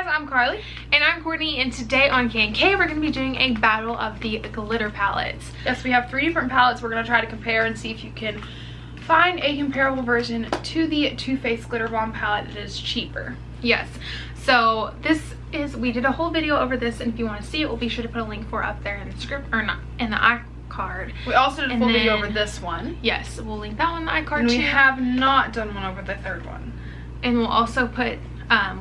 guys, I'm Karlee. And I'm Kortney, and today on K&K we're going to be doing a battle of the glitter palettes. Yes, we have 3 different palettes we're going to try to compare and see if you can find a comparable version to the Too Faced Glitter Bomb palette that is cheaper. Yes, so we did a whole video over this, and if you want to see it, we'll be sure to put a link for it up there in the script, or not, in the iCard. We also did a full video over this one. Yes, we'll link that one in the iCard and too. we have not done one over the third one. And we'll also put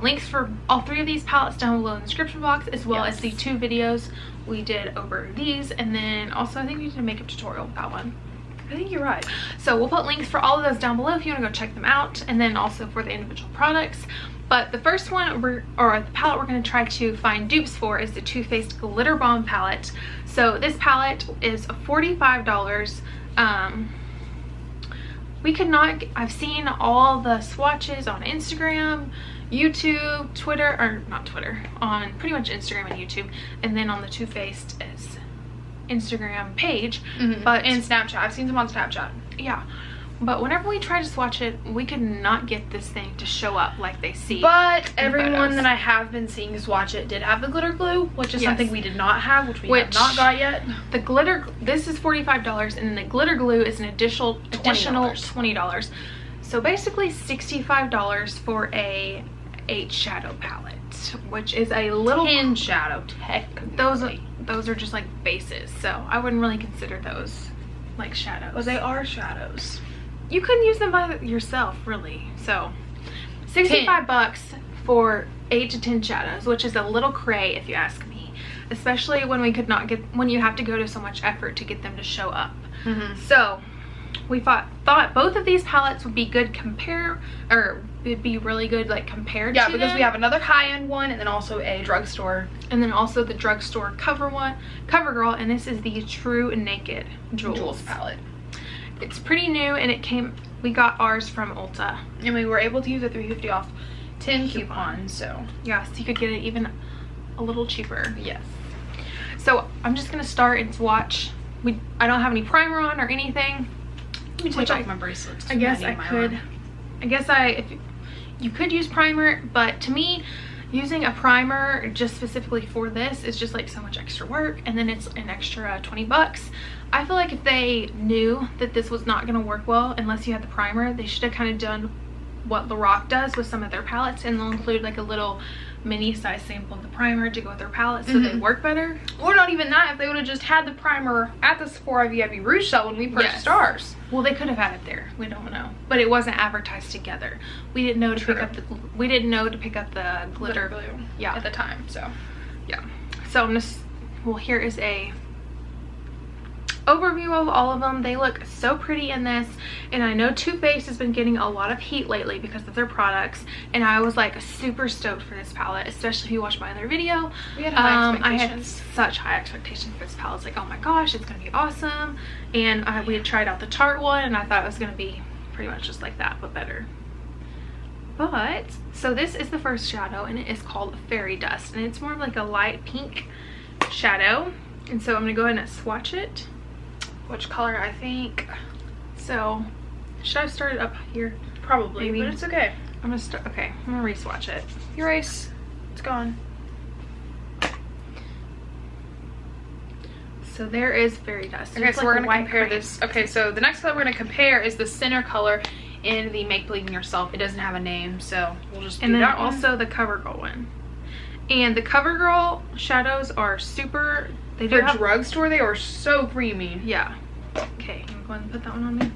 links for all 3 of these palettes down below in the description box, as well as the 2 videos we did over these, and then also I think we did a makeup tutorial with that one. I think you're right. So we'll put links for all of those down below if you want to go check them out, and then also for the individual products. But the first one, the palette we're going to try to find dupes for, is the Too Faced Glitter Bomb palette. So this palette is $45. I've seen all the swatches on Instagram, YouTube, Twitter, or not Twitter, on pretty much Instagram and YouTube, and then on the Too Faced is Instagram page, but and Snapchat. I've seen them on Snapchat. Yeah, but whenever we try to swatch it, we could not get this thing to show up like they see. But everyone that I have been seeing swatch it did have the glitter glue, which is something we did not have, which we have not got yet. The glitter, this is $45, and the glitter glue is an additional $20. So basically $65 for a 8 shadow palette, which is a little 10 shadow technically. Those are just like bases, so I wouldn't really consider those like shadows. Well, they are shadows. You couldn't use them by yourself, really. So 65 bucks for 8 to 10 shadows, which is a little cray if you ask me, especially when we could not get, when you have to go to so much effort to get them to show up. So we thought both of these palettes would be good it'd be really good like compared to because them. we have another high-end one and then also a drugstore, and then also the drugstore Covergirl, and this is the TruNaked Jewels palette. It's pretty new, and we got ours from Ulta, and we were able to use a $3.50 off 10 coupon, so yes, you could get it even a little cheaper. Yes. So I'm just gonna start and swatch. I don't have any primer on or anything. Let me take off my bracelets. I guess I could. If you could use primer, but to me, using a primer just specifically for this is just like so much extra work, and then it's an extra 20 bucks. I feel like if they knew that this was not going to work well unless you had the primer, they should have kind of done what Lorac does with some of their palettes, and they'll include like a little mini size sample of the primer to go with their palettes so they work better. Or not even that, if they would have just had the primer at the Sephora VIP Rouge sale when we purchased ours. Well, they could have had it there. We don't know, but it wasn't advertised together. We didn't know to pick up the glitter glue. Yeah, at the time. So yeah. So here is a overview of all of them. They look so pretty in this, and I know Too Faced has been getting a lot of heat lately because of their products, and I was like super stoked for this palette, especially if you watched my other video. We had high I expectations. had such high expectations for this palette. It's like, oh my gosh, it's gonna be awesome. And we had tried out the Tarte one, and I thought it was gonna be pretty much just like that but better. But so this is the first shadow, and it is called Fairy Dust, and it's more of like a light pink shadow. And so I'm gonna go ahead and swatch it. Which color? I think so. Should I start it up here? Probably, maybe. But it's okay. I'm gonna start. Okay, I'm gonna re-swatch it. Erase. It's gone. So there is Fairy Dust. Okay, so we're gonna compare this. Okay, so the next color we're gonna compare is the center color in the Make Believe in Yourself. It doesn't have a name, so we'll just do that. And then also the Covergirl one. And the Covergirl shadows are super. For drugstore, they are so creamy. Yeah. Okay, I'm going to put that one on me.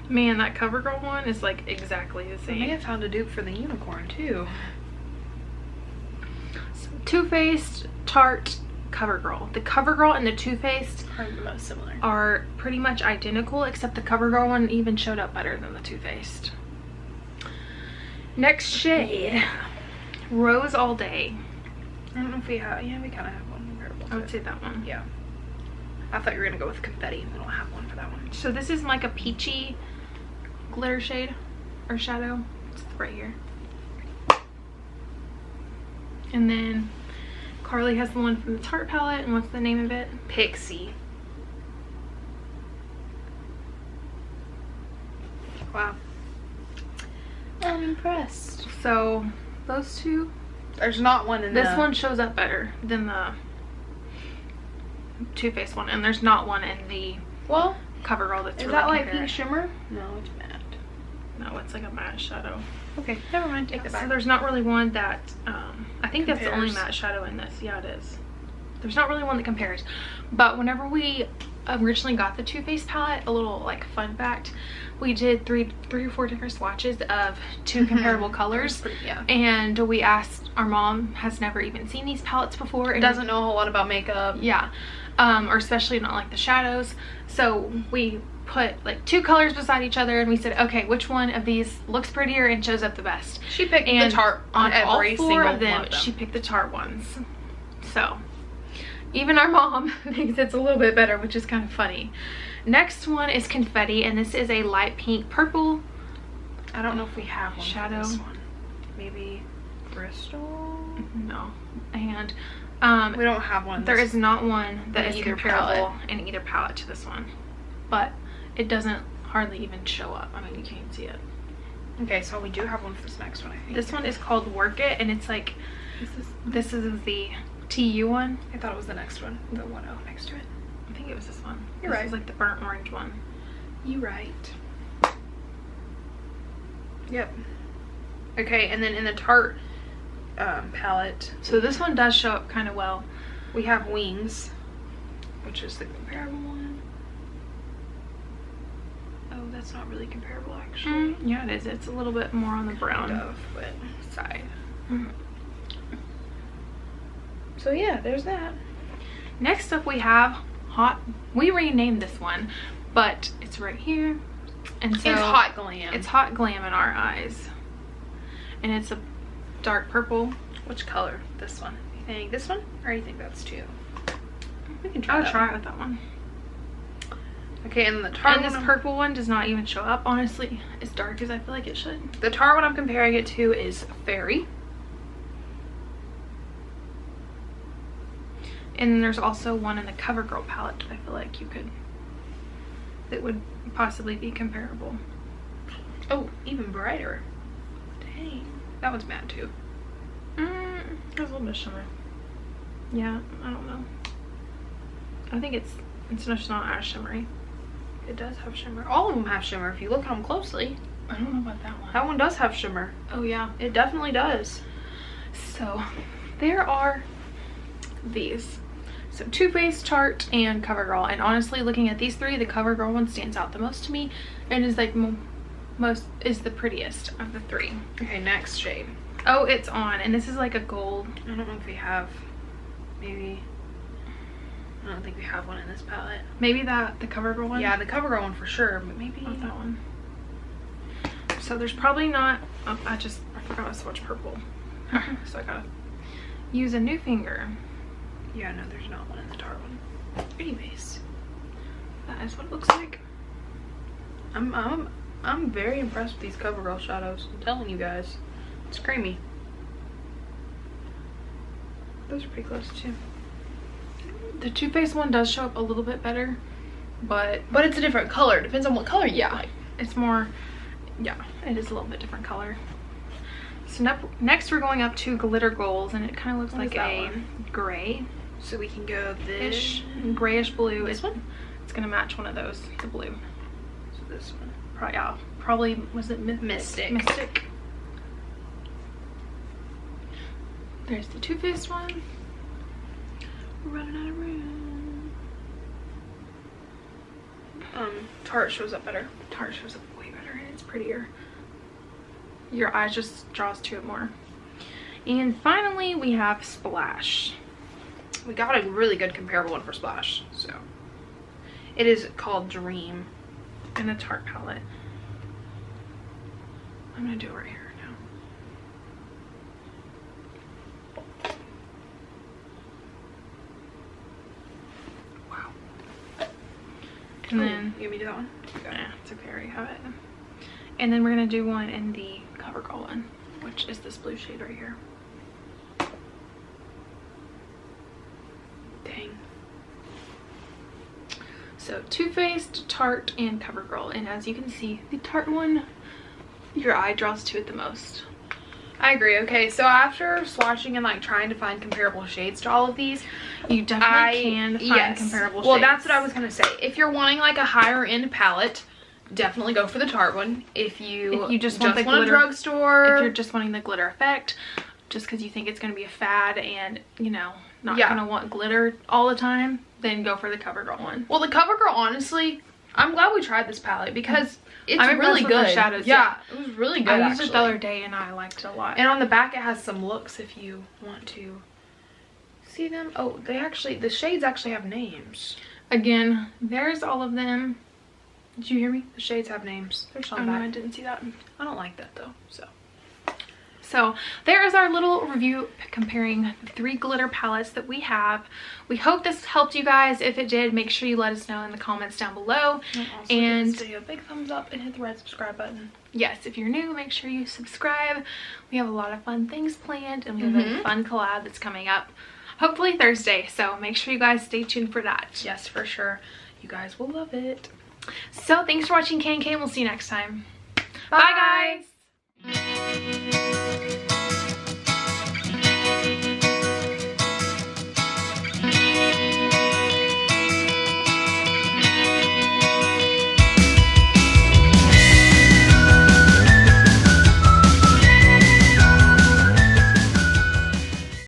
Man, that Covergirl one is like exactly the same. I may have found a dupe for the unicorn too. So, Too Faced, Tarte, Covergirl. The Covergirl and the Too Faced are the most similar. Are pretty much identical, except the Covergirl one even showed up better than the Too Faced. Next shade, Rose All Day. I don't know if we have. Yeah, we kind of have one comparable. I would say that one. Yeah. I thought you were gonna go with Confetti. We don't have one for that one. So this is like a peachy glitter shade or shadow. It's right here. And then Karlee has the one from the Tarte palette, and what's the name of it? Pixie. Wow. I'm impressed. So those two. There's not one in this one shows up better than the Too Faced one, and there's not one in the CoverGirl that's is really that like comparing. pink shimmer? No, it's matte. No, it's like a matte shadow. Okay, never mind. Take that back. So there's not really one that I think that's the only Compares. matte shadow in this. Yeah, it is. There's not really one that compares. But whenever we originally got the Too Faced palette, a little like fun fact, we did three or four different swatches of two comparable colors. Yeah. And we asked, our mom has never even seen these palettes before and doesn't know a whole lot about makeup. Yeah. Or especially not like the shadows. So we put like two colors beside each other and we said, okay, which one of these looks prettier and shows up the best? She picked the Tarte on every all four single of them, one of them. she picked the Tarte ones. So even our mom thinks it's a little bit better, which is kind of funny. Next one is Confetti, and this is a light pink purple. I don't know if we have one shadow. For this one. Maybe Bristol? No. And we don't have one. There is not one that is either comparable palette. in either palette to this one, but it doesn't hardly even show up. I mean, you can't see it. Okay, so we do have one for this next one, I think. This one is called Work It, and it's like this is the TU one. I thought it was the next one, the 1O next to it. I think it was this one. You're this right. is like the burnt orange one. You right. Yep. Okay, and then in the Tarte palette, So this one does show up kind of well. we have Wings, which is the comparable one. Oh, that's not really comparable actually. Yeah, it is. It's a little bit more on the brown Kind of, but side. so yeah, there's that. Next up we have Hot. We renamed this one, but it's right here. And so It's Hot Glam. It's Hot Glam in our eyes. And it's a dark purple. Which color? This one. You think this one? Or you think that's two? We can try I'll that try one. it with that one. Okay, and the Tarte And this one, purple one does not even show up, honestly, as dark as I feel like it should. the Tarte one I'm comparing it to is Fairy. And then there's also one in the CoverGirl palette that I feel like that would possibly be comparable. Oh, even brighter. Dang. That one's matte too. There's a little bit of shimmer. Yeah, I don't know. I think it's just not as shimmery. It does have shimmer. All of them have shimmer if you look at them closely. I don't know about that one. That one does have shimmer. Oh yeah. It definitely does. So there are these. So Too Faced, Tarte, and CoverGirl. And honestly, looking at these three, the CoverGirl one stands out the most to me and is like is the prettiest of the three. Okay, next shade. Oh, it's on, and this is like a gold. I don't know if we have, maybe, I don't think we have one in this palette. Maybe the CoverGirl one? Yeah, the CoverGirl one for sure, but maybe Not that one. So there's probably not, oh, I forgot to swatch purple. So I gotta use a new finger. Yeah, no, there's not one in the Tarte one. Anyways, That is what it looks like. I'm very impressed with these CoverGirl shadows. I'm telling you guys, it's creamy. Those are pretty close too. The Too Faced one does show up a little bit better, but it's a different color. Depends on what color you like. it's more, yeah, it is a little bit different color. So next we're going up to Glitter Goals, and it kind of looks What like is that a one? gray. So we can go this. Grayish blue. This one? It's gonna match one of those, the blue. So this one. Probably was it Mystic. Mystic. There's the Too Faced one. We're running out of room. Tarte shows up better. Tarte shows up way better and it's prettier. Your eyes just draws to it more. And finally we have Splash. We got a really good comparable one for Splash. So it is called Dream. In a Tarte palette. I'm gonna do it right here now. Wow. And then, you want me to do that one? yeah, it's okay, I already have it. And then we're gonna do one in the CoverGirl one, which is this blue shade right here. Dang. So Too Faced, Tarte, and Covergirl. And as you can see, the Tarte one, your eye draws to it the most. I agree. Okay, so after swatching and like trying to find comparable shades to all of these, you definitely can find comparable shades. Well, that's what I was gonna say. If you're wanting like a higher end palette, definitely go for the Tarte one. If you just want a drugstore, if you're just wanting the glitter effect, just because you think it's gonna be a fad and you know not gonna want glitter all the time, then go for the Covergirl one. Well, the Covergirl, honestly, I'm glad we tried this palette because it's really with good. the shadows. Yeah, it was really good. I used it the other day and I liked it a lot. And on the back it has some looks if you want to see them. Oh, the shades actually have names. Again, there's all of them. Did you hear me? The shades have names. There's on the back. I didn't see that. I don't like that though. So there is our little review comparing the 3 glitter palettes that we have. We hope this helped you guys. If it did, make sure you let us know in the comments down below. And give this video a big thumbs up and hit the red subscribe button. Yes, if you're new, make sure you subscribe. We have a lot of fun things planned and we have a fun collab that's coming up hopefully Thursday. So make sure you guys stay tuned for that. Yes, for sure. You guys will love it. So thanks for watching K&K and we'll see you next time. Bye guys.